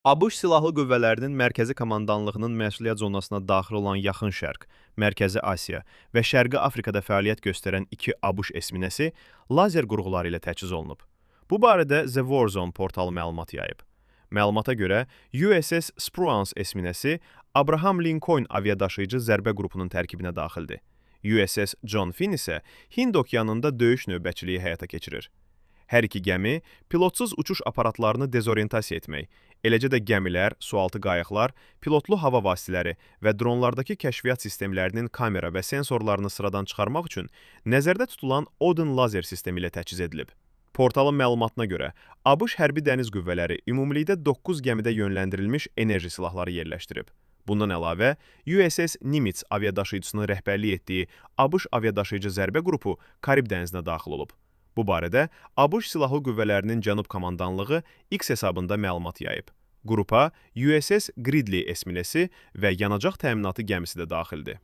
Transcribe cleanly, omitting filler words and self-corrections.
ABŞ Silahlı Qüvvələrinin Mərkəzi Komandanlığının məsuliyyət zonasına daxil olan Yaxın Şərq, Mərkəzi Asiya və Şərqi Afrikada fəaliyyət göstərən iki ABŞ esminəsi lazer qurğuları ilə təchiz olunub. Bu barədə The Warzone portalı məlumat yayıb. Məlumata görə, USS Spruance esminəsi Abraham Lincoln aviadaşıyıcı zərbə qrupunun tərkibinə daxildir. USS John Finn isə Hind okeanında döyüş növbətçiliyi həyata keçirir. Hər iki gəmi pilotsuz uçuş aparatlarını dezorientasiya etmək, eləcə də gəmilər, sualtı qayıqlar, pilotlu hava vasitələri və dronlardakı kəşfiyyat sistemlərinin kamera və sensorlarını sıradan çıxarmaq üçün nəzərdə tutulan Odin lazer sistemi ilə təchiz edilib. Portalın məlumatına görə, ABŞ Hərbi Dəniz Qüvvələri ümumilikdə 9 gəmidə yönləndirilmiş enerji silahları yerləşdirib. Bundan əlavə, USS Nimitz aviadaşıyıcısının rəhbərlik etdiyi ABŞ aviadaşıyıcı zərbə qrupu Karib dənizinə daxil olub. Bu barədə ABŞ Silahlı Qüvvələrinin Cənub Komandanlığı X hesabında məlumat yayıb. Qrupa USS Gridley esminəsi və yanacaq təminatı gəmisi də daxildir.